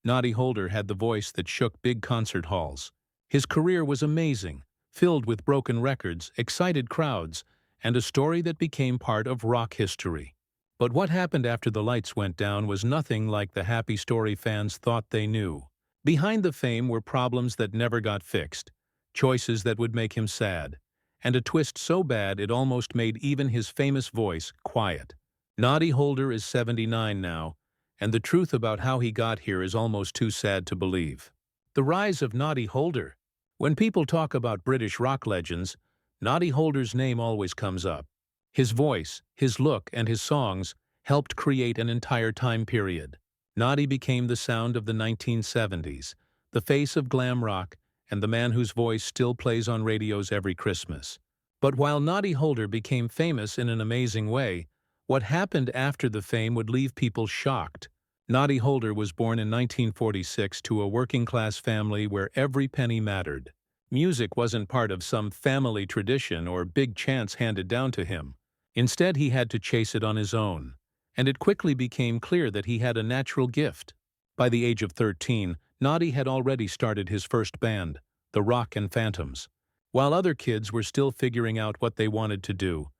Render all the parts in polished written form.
Noddy Holder had the voice that shook big concert halls. His career was amazing, filled with broken records, excited crowds, and a story that became part of rock history. But what happened after the lights went down was nothing like the happy story fans thought they knew. Behind the fame were problems that never got fixed, choices that would make him sad, and a twist so bad it almost made even his famous voice quiet. Noddy Holder is 79 now, and the truth about how he got here is almost too sad to believe. The rise of Noddy Holder. When people talk about British rock legends, Noddy Holder's name always comes up. His voice, his look, and his songs helped create an entire time period. Noddy became the sound of the 1970s, the face of glam rock, and the man whose voice still plays on radios every Christmas. But while Noddy Holder became famous in an amazing way, what happened after the fame would leave people shocked. Noddy Holder was born in 1946 to a working-class family where every penny mattered. Music wasn't part of some family tradition or big chants handed down to him. Instead, he had to chase it on his own, and it quickly became clear that he had a natural gift. By the age of 13, Noddy had already started his first band, the Rock and Phantoms. While other kids were still figuring out what they wanted to do,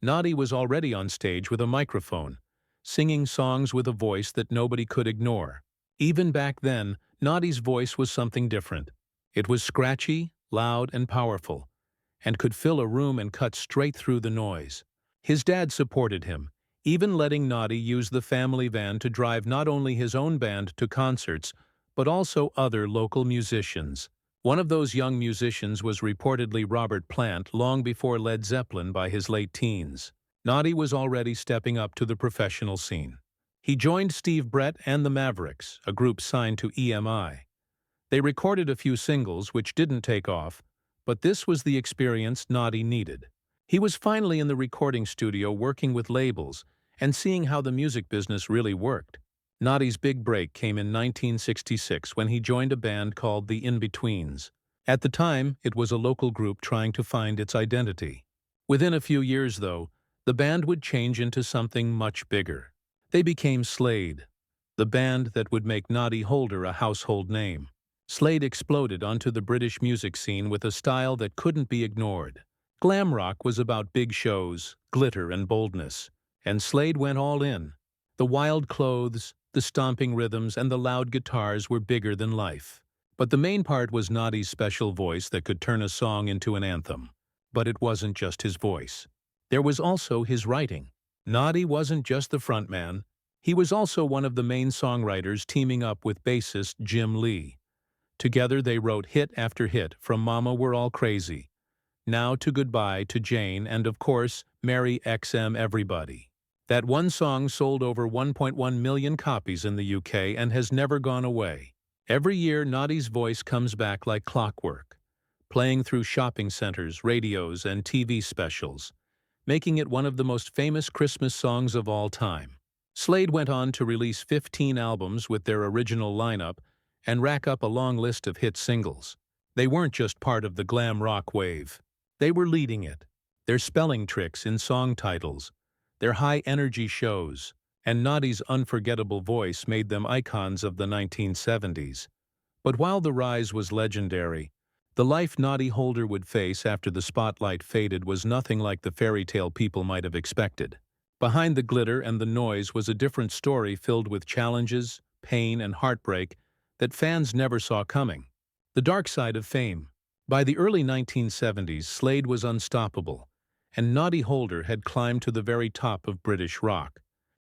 Noddy was already on stage with a microphone, singing songs with a voice that nobody could ignore. Even back then, Noddy's voice was something different. It was scratchy, loud, and powerful, and could fill a room and cut straight through the noise. His dad supported him, even letting Noddy use the family van to drive not only his own band to concerts, but also other local musicians. One of those young musicians was reportedly Robert Plant long before Led Zeppelin by his late teens. Noddy was already stepping up to the professional scene. He joined Steve Brett and the Mavericks, a group signed to EMI. They recorded a few singles which didn't take off, but this was the experience Noddy needed. He was finally in the recording studio working with labels and seeing how the music business really worked. Noddy's big break came in 1966 when he joined a band called the In-Betweens. At the time, it was a local group trying to find its identity. Within a few years, though, the band would change into something much bigger. They became Slade, the band that would make Noddy Holder a household name. Slade exploded onto the British music scene with a style that couldn't be ignored. Glam rock was about big shows, glitter, and boldness, and Slade went all in. The wild clothes, the stomping rhythms, and the loud guitars were bigger than life. But the main part was Noddy's special voice that could turn a song into an anthem. But it wasn't just his voice. There was also his writing. Noddy wasn't just the frontman. He was also one of the main songwriters, teaming up with bassist Jim Lee. Together they wrote hit after hit, from Mama We're All Crazy, Now to Goodbye to Jane, and of course, Merry XM Everybody. That one song sold over 1.1 million copies in the UK and has never gone away. Every year, Noddy's voice comes back like clockwork, playing through shopping centers, radios, and TV specials, making it one of the most famous Christmas songs of all time. Slade went on to release 15 albums with their original lineup and rack up a long list of hit singles. They weren't just part of the glam rock wave. They were leading it. Their spelling tricks in song titles, their high-energy shows, and Noddy's unforgettable voice made them icons of the 1970s. But while the rise was legendary, the life Noddy Holder would face after the spotlight faded was nothing like the fairy tale people might have expected. Behind the glitter and the noise was a different story filled with challenges, pain, and heartbreak that fans never saw coming. The dark side of fame. By the early 1970s, Slade was unstoppable, and Noddy Holder had climbed to the very top of British rock.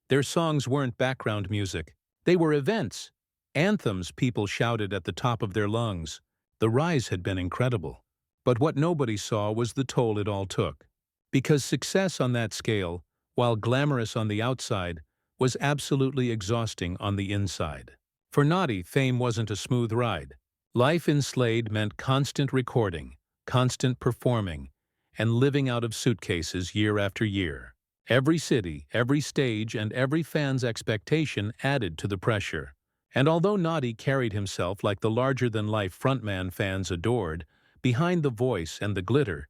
Their songs weren't background music. They were events, anthems people shouted at the top of their lungs. The rise had been incredible. But what nobody saw was the toll it all took. Because success on that scale, while glamorous on the outside, was absolutely exhausting on the inside. For Noddy, fame wasn't a smooth ride. Life in Slade meant constant recording, constant performing, and living out of suitcases year after year. Every city, every stage, and every fan's expectation added to the pressure. And although Noddy carried himself like the larger-than-life frontman fans adored, behind the voice and the glitter,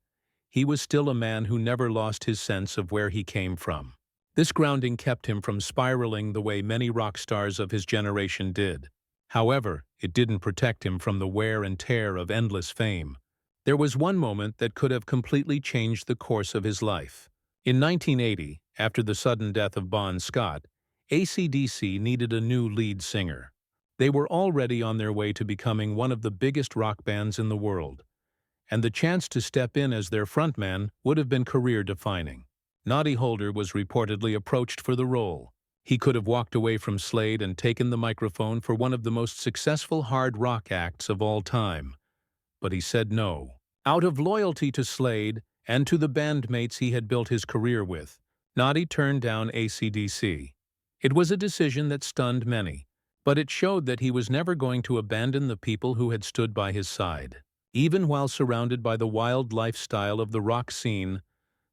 he was still a man who never lost his sense of where he came from. This grounding kept him from spiraling the way many rock stars of his generation did. However, it didn't protect him from the wear and tear of endless fame. There was one moment that could have completely changed the course of his life. In 1980, after the sudden death of Bon Scott, AC/DC needed a new lead singer. They were already on their way to becoming one of the biggest rock bands in the world, and the chance to step in as their frontman would have been career-defining. Noddy Holder was reportedly approached for the role. He could have walked away from Slade and taken the microphone for one of the most successful hard rock acts of all time. But he said no. Out of loyalty to Slade and to the bandmates he had built his career with, Noddy turned down AC/DC. It was a decision that stunned many, but it showed that he was never going to abandon the people who had stood by his side. Even while surrounded by the wild lifestyle of the rock scene,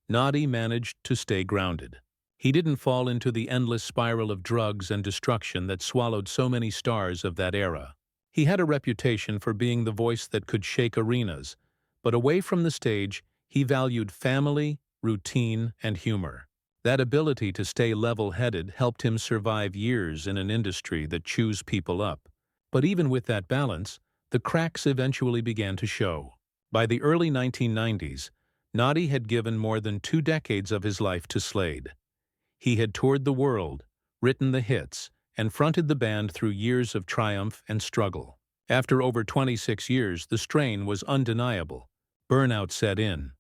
Noddy managed to stay grounded. He didn't fall into the endless spiral of drugs and destruction that swallowed so many stars of that era. He had a reputation for being the voice that could shake arenas, but away from the stage, he valued family, routine, and humor. That ability to stay level-headed helped him survive years in an industry that chews people up. But even with that balance, the cracks eventually began to show. By the early 1990s, Noddy had given more than 2 decades of his life to Slade. He had toured the world, written the hits, and fronted the band through years of triumph and struggle. After over 26 years, the strain was undeniable. Burnout set in,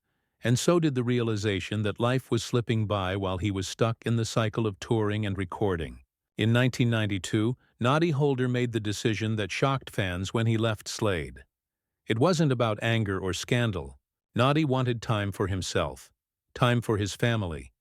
and so did the realization that life was slipping by while he was stuck in the cycle of touring and recording. In 1992, Noddy Holder made the decision that shocked fans when he left Slade. It wasn't about anger or scandal. Noddy wanted time for himself, time for his family,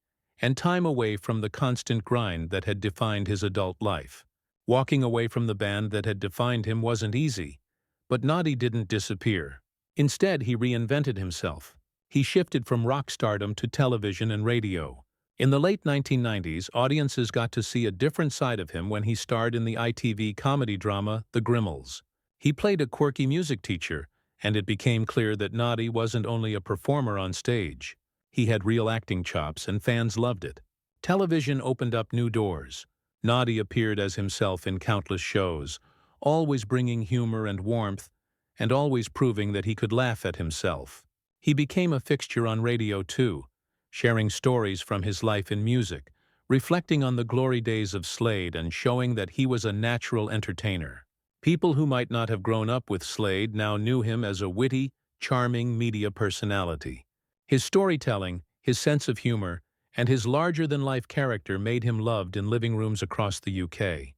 and time away from the constant grind that had defined his adult life. Walking away from the band that had defined him wasn't easy, but Noddy didn't disappear. Instead, he reinvented himself. He shifted from rock stardom to television and radio. In the late 1990s, audiences got to see a different side of him when he starred in the ITV comedy drama The Grimmels. He played a quirky music teacher, and it became clear that Noddy wasn't only a performer on stage. He had real acting chops, and fans loved it. Television opened up new doors. Noddy appeared as himself in countless shows, always bringing humor and warmth, and always proving that he could laugh at himself. He became a fixture on radio too, sharing stories from his life in music, reflecting on the glory days of Slade and showing that he was a natural entertainer. People who might not have grown up with Slade now knew him as a witty, charming media personality. His storytelling, his sense of humor, and his larger-than-life character made him loved in living rooms across the UK.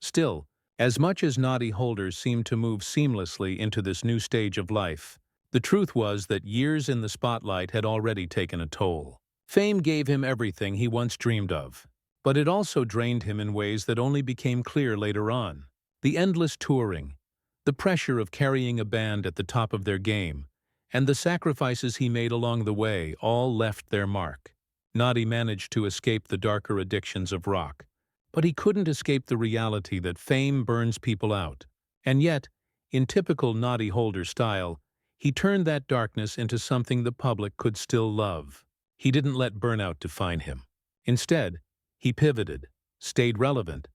Still, as much as Noddy Holder seemed to move seamlessly into this new stage of life, the truth was that years in the spotlight had already taken a toll. Fame gave him everything he once dreamed of, but it also drained him in ways that only became clear later on. The endless touring, the pressure of carrying a band at the top of their game, and the sacrifices he made along the way all left their mark. Noddy managed to escape the darker addictions of rock, but he couldn't escape the reality that fame burns people out. And yet, in typical Noddy Holder style, he turned that darkness into something the public could still love. He didn't let burnout define him. Instead, he pivoted, stayed relevant,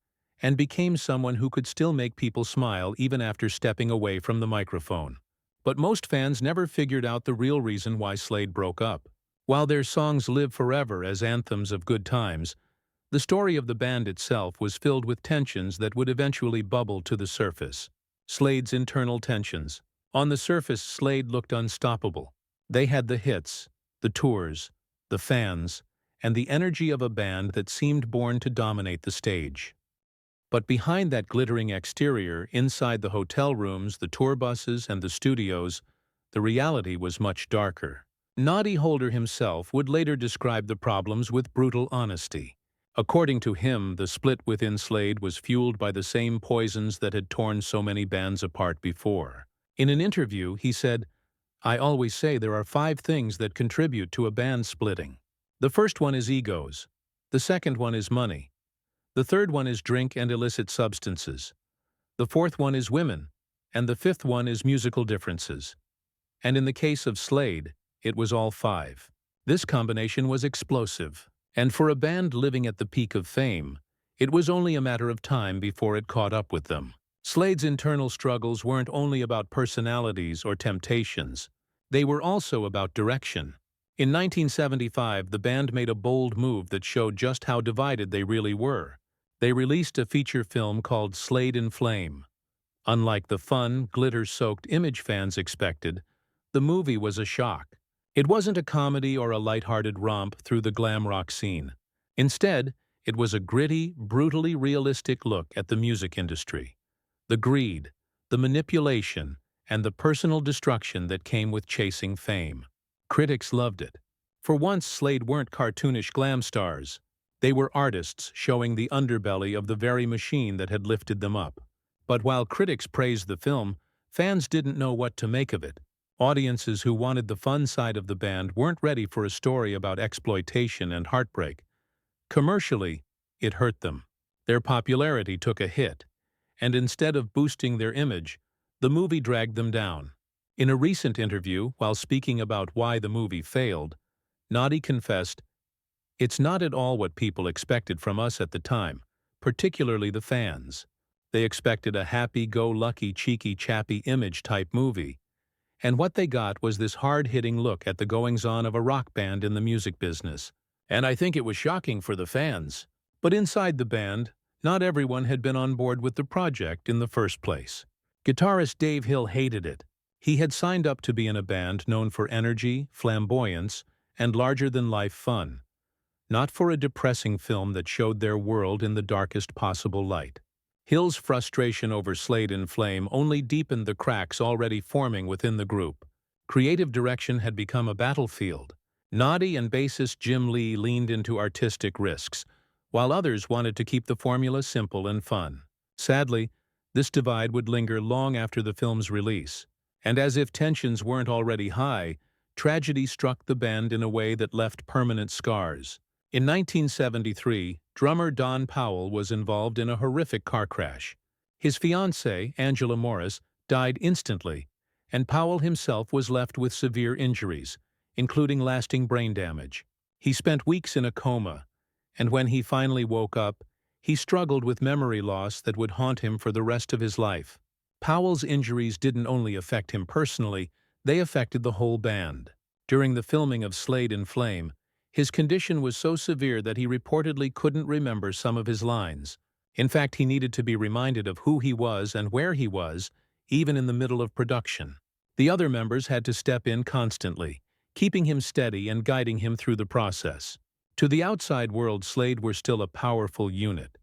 and became someone who could still make people smile even after stepping away from the microphone. But most fans never figured out the real reason why Slade broke up. While their songs live forever as anthems of good times, the story of the band itself was filled with tensions that would eventually bubble to the surface. Slade's internal tensions. On the surface, Slade looked unstoppable. They had the hits, the tours, the fans, and the energy of a band that seemed born to dominate the stage. But behind that glittering exterior, inside the hotel rooms, the tour buses, and the studios, the reality was much darker. Noddy Holder himself would later describe the problems with brutal honesty. According to him, the split within Slade was fueled by the same poisons that had torn so many bands apart before. In an interview, he said, "I always say there are 5 things that contribute to a band splitting. The first one is egos. The second one is money. The third one is drink and illicit substances. The fourth one is women. And the fifth one is musical differences." And in the case of Slade, it was all 5. This combination was explosive. And for a band living at the peak of fame, it was only a matter of time before it caught up with them. Slade's internal struggles weren't only about personalities or temptations. They were also about direction. In 1975, the band made a bold move that showed just how divided they really were. They released a feature film called Slade in Flame. Unlike the fun, glitter-soaked image fans expected, the movie was a shock. It wasn't a comedy or a lighthearted romp through the glam rock scene. Instead, it was a gritty, brutally realistic look at the music industry. The greed, the manipulation, and the personal destruction that came with chasing fame. Critics loved it. For once, Slade weren't cartoonish glam stars. They were artists showing the underbelly of the very machine that had lifted them up. But while critics praised the film, fans didn't know what to make of it. Audiences who wanted the fun side of the band weren't ready for a story about exploitation and heartbreak. Commercially, it hurt them. Their popularity took a hit, and instead of boosting their image, the movie dragged them down. In a recent interview, while speaking about why the movie failed, Noddy confessed, "It's not at all what people expected from us at the time, particularly the fans. They expected a happy-go-lucky, cheeky-chappy image-type movie, and what they got was this hard-hitting look at the goings-on of a rock band in the music business. And I think it was shocking for the fans. But inside the band, not everyone had been on board with the project in the first place. Guitarist Dave Hill hated it. He had signed up to be in a band known for energy, flamboyance, and larger-than-life fun, not for a depressing film that showed their world in the darkest possible light. Hill's frustration over Slade in Flame only deepened the cracks already forming within the group. Creative direction had become a battlefield. Noddy and bassist Jim Lee leaned into artistic risks, while others wanted to keep the formula simple and fun. Sadly, this divide would linger long after the film's release, and as if tensions weren't already high, tragedy struck the band in a way that left permanent scars. In 1973, drummer Don Powell was involved in a horrific car crash. His fiancée, Angela Morris, died instantly, and Powell himself was left with severe injuries, including lasting brain damage. He spent weeks in a coma, and when he finally woke up, he struggled with memory loss that would haunt him for the rest of his life. Powell's injuries didn't only affect him personally, they affected the whole band. During the filming of Slade in Flame, his condition was so severe that he reportedly couldn't remember some of his lines. In fact, he needed to be reminded of who he was and where he was, even in the middle of production. The other members had to step in constantly, keeping him steady and guiding him through the process. To the outside world, Slade were still a powerful unit.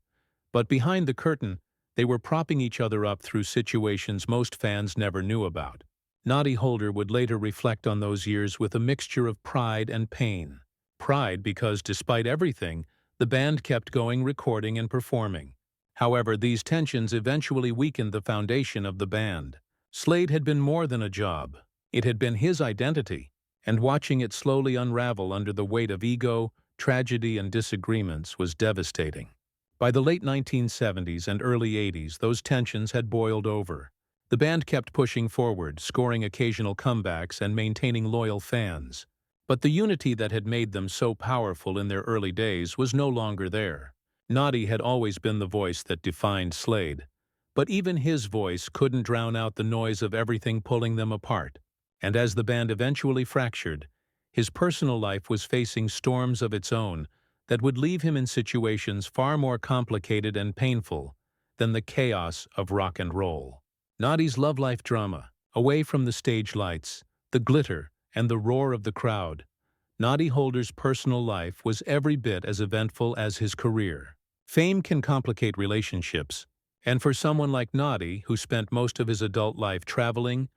But behind the curtain, they were propping each other up through situations most fans never knew about. Noddy Holder would later reflect on those years with a mixture of pride and pain. Pride because, despite everything, the band kept going, recording and performing. However, these tensions eventually weakened the foundation of the band. Slade had been more than a job. It had been his identity, and watching it slowly unravel under the weight of ego, tragedy, and disagreements was devastating. By the late 1970s and early 80s, those tensions had boiled over. The band kept pushing forward, scoring occasional comebacks and maintaining loyal fans. But the unity that had made them so powerful in their early days was no longer there. Noddy had always been the voice that defined Slade, but even his voice couldn't drown out the noise of everything pulling them apart. And as the band eventually fractured, his personal life was facing storms of its own that would leave him in situations far more complicated and painful than the chaos of rock and roll. Noddy's love life drama, away from the stage lights, the glitter, and the roar of the crowd, Noddy Holder's personal life was every bit as eventful as his career. Fame can complicate relationships, and for someone like Noddy, who spent most of his adult life traveling,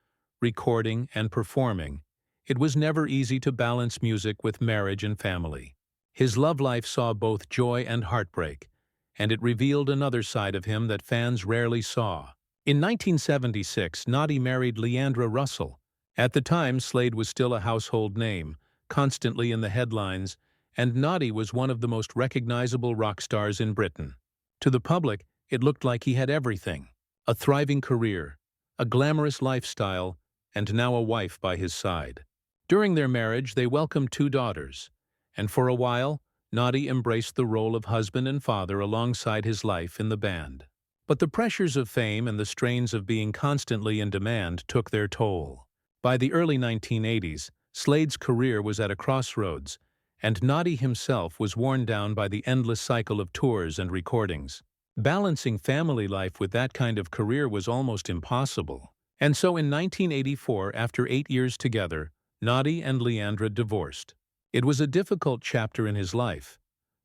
recording, and performing, it was never easy to balance music with marriage and family. His love life saw both joy and heartbreak, and it revealed another side of him that fans rarely saw. In 1976, Noddy married Leandra Russell. At the time, Slade was still a household name, constantly in the headlines, and Noddy was one of the most recognizable rock stars in Britain. To the public, it looked like he had everything: a thriving career, a glamorous lifestyle, and now a wife by his side. During their marriage, they welcomed 2 daughters, and for a while, Noddy embraced the role of husband and father alongside his life in the band. But the pressures of fame and the strains of being constantly in demand took their toll. By the early 1980s, Slade's career was at a crossroads, and Noddy himself was worn down by the endless cycle of tours and recordings. Balancing family life with that kind of career was almost impossible. And so in 1984, after 8 years together, Noddy and Leandra divorced. It was a difficult chapter in his life,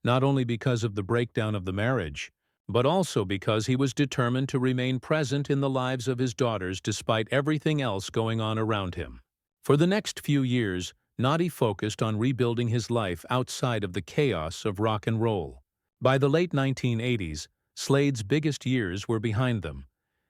not only because of the breakdown of the marriage, but also because he was determined to remain present in the lives of his daughters despite everything else going on around him. For the next few years, Noddy focused on rebuilding his life outside of the chaos of rock and roll. By the late 1980s, Slade's biggest years were behind them,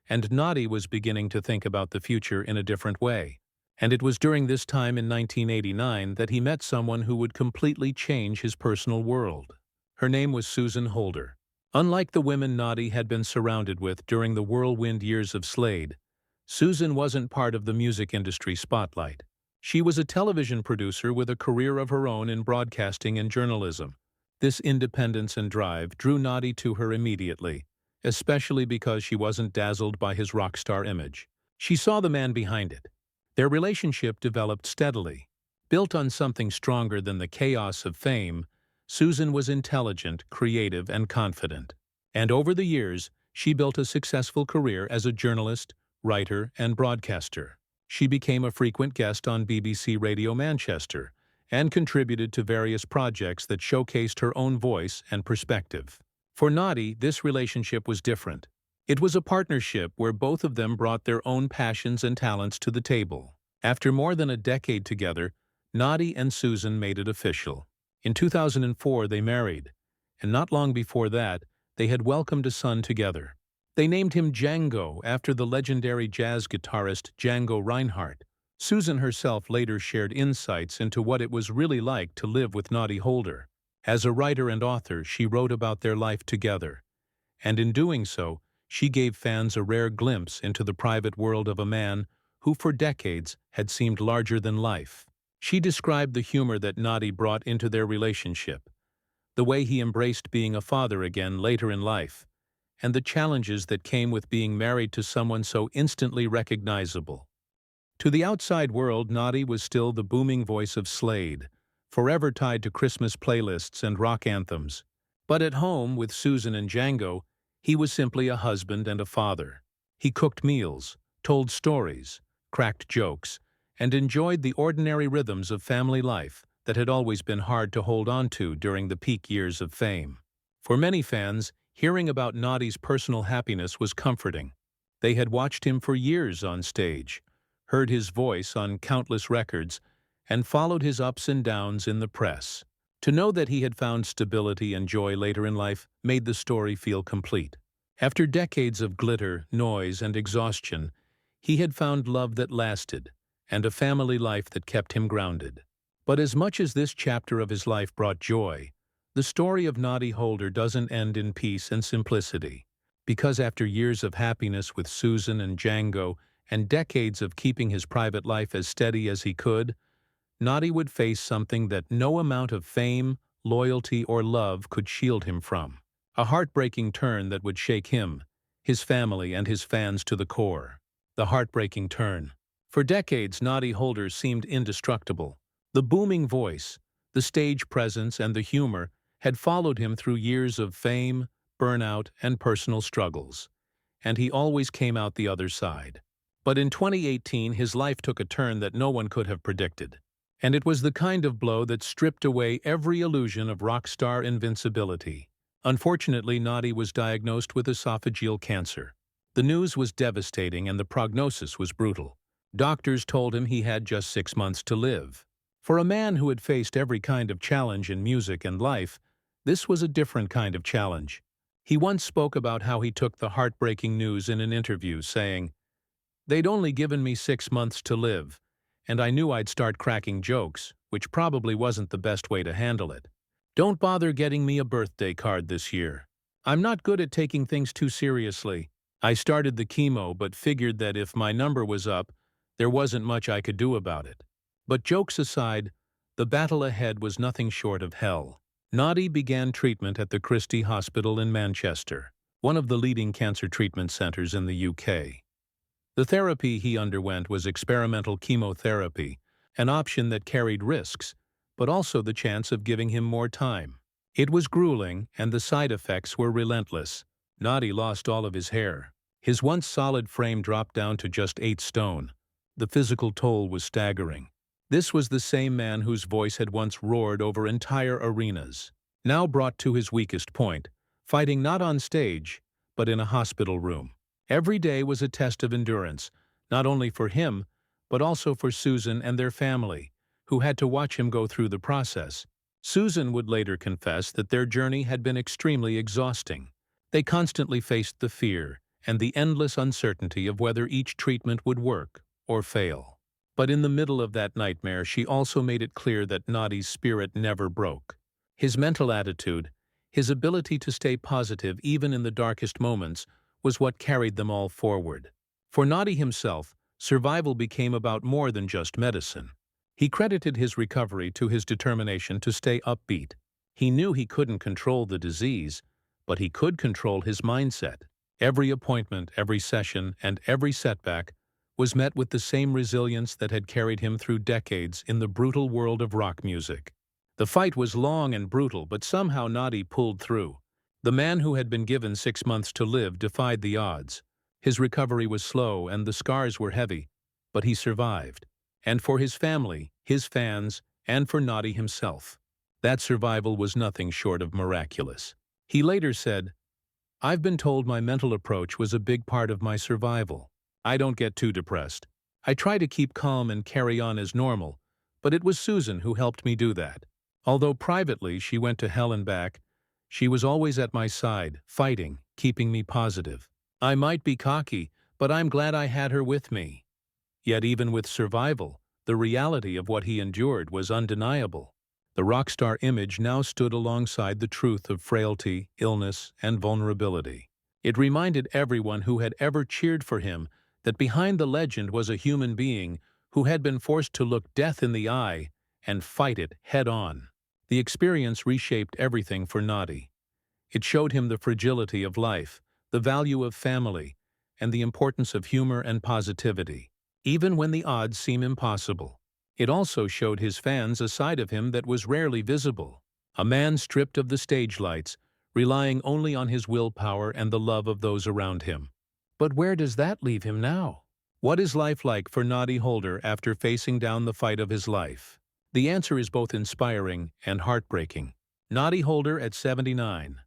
and Noddy was beginning to think about the future in a different way. And it was during this time in 1989 that he met someone who would completely change his personal world. Her name was Susan Holder. Unlike the women Noddy had been surrounded with during the whirlwind years of Slade, Susan wasn't part of the music industry spotlight. She was a television producer with a career of her own in broadcasting and journalism. This independence and drive drew Noddy to her immediately, especially because she wasn't dazzled by his rock star image. She saw the man behind it. Their relationship developed steadily. Built on something stronger than the chaos of fame, Susan was intelligent, creative, and confident. And over the years, she built a successful career as a journalist, writer, and broadcaster. She became a frequent guest on BBC Radio Manchester and contributed to various projects that showcased her own voice and perspective. For Noddy, this relationship was different. It was a partnership where both of them brought their own passions and talents to the table. After more than a decade together, Noddy and Susan made it official. In 2004, they married, and not long before that, they had welcomed a son together. They named him Django after the legendary jazz guitarist Django Reinhardt. Susan herself later shared insights into what it was really like to live with Noddy Holder. As a writer and author, she wrote about their life together, and in doing so, she gave fans a rare glimpse into the private world of a man who for decades had seemed larger than life. She described the humor that Noddy brought into their relationship, the way he embraced being a father again later in life, and the challenges that came with being married to someone so instantly recognizable. To the outside world, Noddy was still the booming voice of Slade, forever tied to Christmas playlists and rock anthems. But at home, with Susan and Django, he was simply a husband and a father. He cooked meals, told stories, cracked jokes, and enjoyed the ordinary rhythms of family life that had always been hard to hold on to during the peak years of fame. For many fans, hearing about Noddy's personal happiness was comforting. They had watched him for years on stage, heard his voice on countless records, and followed his ups and downs in the press. To know that he had found stability and joy later in life made the story feel complete. After decades of glitter, noise, and exhaustion, he had found love that lasted, and a family life that kept him grounded. But as much as this chapter of his life brought joy, the story of Noddy Holder doesn't end in peace and simplicity. Because after years of happiness with Susan and Django and decades of keeping his private life as steady as he could, Noddy would face something that no amount of fame, loyalty, or love could shield him from. A heartbreaking turn that would shake him, his family, and his fans to the core. The heartbreaking turn. For decades, Noddy Holder seemed indestructible. The booming voice, the stage presence, and the humor had followed him through years of fame, burnout, and personal struggles. And he always came out the other side. But in 2018, his life took a turn that no one could have predicted. And it was the kind of blow that stripped away every illusion of rock star invincibility. Unfortunately, Noddy was diagnosed with esophageal cancer. The news was devastating and the prognosis was brutal. Doctors told him he had just 6 months to live. For a man who had faced every kind of challenge in music and life, this was a different kind of challenge. He once spoke about how he took the heartbreaking news in an interview, saying, "They'd only given me 6 months to live, and I knew I'd start cracking jokes, which probably wasn't the best way to handle it. Don't bother getting me a birthday card this year. I'm not good at taking things too seriously. I started the chemo but figured that if my number was up, there wasn't much I could do about it." But jokes aside, the battle ahead was nothing short of hell. Noddy began treatment at the Christie Hospital in Manchester. one of the leading cancer treatment centers in the UK. The therapy he underwent was experimental chemotherapy, an option that carried risks, but also the chance of giving him more time. It was grueling, and the side effects were relentless. Noddy lost all of his hair. His once solid frame dropped down to just 8 stone. The physical toll was staggering. This was the same man whose voice had once roared over entire arenas, now brought to his weakest point, fighting not on stage, but in a hospital room. Every day was a test of endurance, not only for him, but also for Susan and their family, who had to watch him go through the process. Susan would later confess that their journey had been extremely exhausting. They constantly faced the fear and the endless uncertainty of whether each treatment would work or fail. But in the middle of that nightmare, she also made it clear that Noddy's spirit never broke. His mental attitude, his ability to stay positive even in the darkest moments, was what carried them all forward. For Noddy himself, survival became about more than just medicine. He credited his recovery to his determination to stay upbeat. He knew he couldn't control the disease, but he could control his mindset. Every appointment, every session, and every setback was met with the same resilience that had carried him through decades in the brutal world of rock music. The fight was long and brutal, but somehow Noddy pulled through. The man who had been given 6 months to live defied the odds. His recovery was slow and the scars were heavy, but he survived. And for his family, his fans, and for Noddy himself, that survival was nothing short of miraculous. He later said, "I've been told my mental approach was a big part of my survival. I don't get too depressed. I try to keep calm and carry on as normal, but it was Susan who helped me do that. Although privately she went to hell and back, she was always at my side, fighting, keeping me positive. I might be cocky, but I'm glad I had her with me." Yet even with survival, the reality of what he endured was undeniable. The rock star image now stood alongside the truth of frailty, illness, and vulnerability. It reminded everyone who had ever cheered for him that behind the legend was a human being who had been forced to look death in the eye and fight it head-on. The experience reshaped everything for Noddy. It showed him the fragility of life, the value of family, and the importance of humor and positivity, even when the odds seem impossible. It also showed his fans a side of him that was rarely visible, a man stripped of the stage lights, relying only on his willpower and the love of those around him. But where does that leave him now? What is life like for Noddy Holder after facing down the fight of his life? The answer is both inspiring and heartbreaking. Noddy Holder at 79.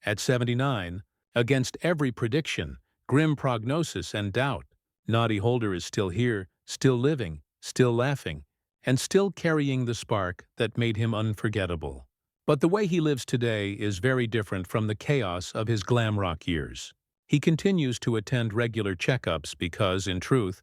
At 79, against every prediction, grim prognosis, and doubt, Noddy Holder is still here, still living, still laughing, and still carrying the spark that made him unforgettable. But the way he lives today is very different from the chaos of his glam rock years. He continues to attend regular checkups because, in truth,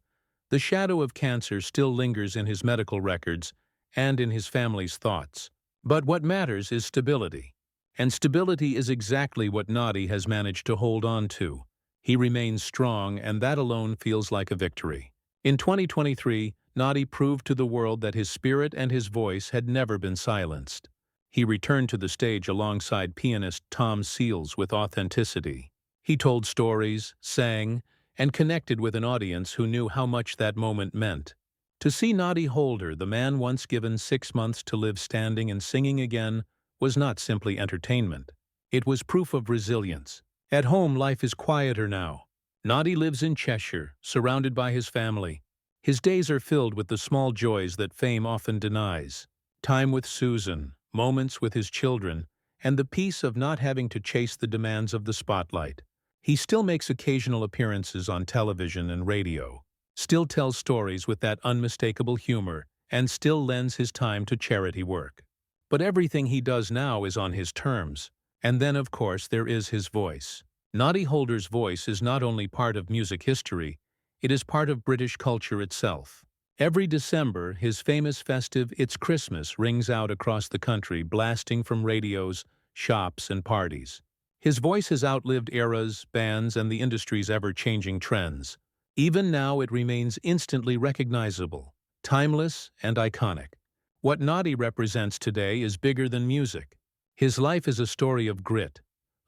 the shadow of cancer still lingers in his medical records and in his family's thoughts. But what matters is stability. And stability is exactly what Noddy has managed to hold on to. He remains strong, and that alone feels like a victory. In 2023, Noddy proved to the world that his spirit and his voice had never been silenced. He returned to the stage alongside pianist Tom Seals with authenticity. He told stories, sang, and connected with an audience who knew how much that moment meant. To see Noddy Holder, the man once given 6 months to live standing and singing again, was not simply entertainment. It was proof of resilience. At home, life is quieter now. Noddy lives in Cheshire, surrounded by his family. His days are filled with the small joys that fame often denies. Time with Susan, moments with his children, and the peace of not having to chase the demands of the spotlight. He still makes occasional appearances on television and radio, still tells stories with that unmistakable humor, and still lends his time to charity work. But everything he does now is on his terms. And then, of course, there is his voice. Noddy Holder's voice is not only part of music history, it is part of British culture itself. Every December, his famous festive "It's Christmas" rings out across the country, blasting from radios, shops, and parties. His voice has outlived eras, bands, and the industry's ever-changing trends. Even now, it remains instantly recognizable, timeless, and iconic. What Noddy represents today is bigger than music. His life is a story of grit,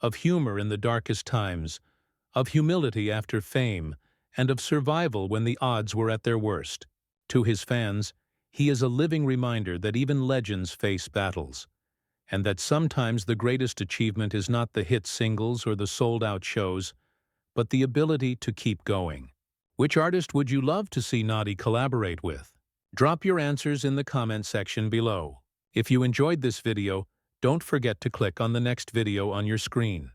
of humor in the darkest times, of humility after fame, and of survival when the odds were at their worst. To his fans, he is a living reminder that even legends face battles, and that sometimes the greatest achievement is not the hit singles or the sold-out shows, but the ability to keep going. Which artist would you love to see Noddy collaborate with? Drop your answers in the comment section below. If you enjoyed this video, don't forget to click on the next video on your screen.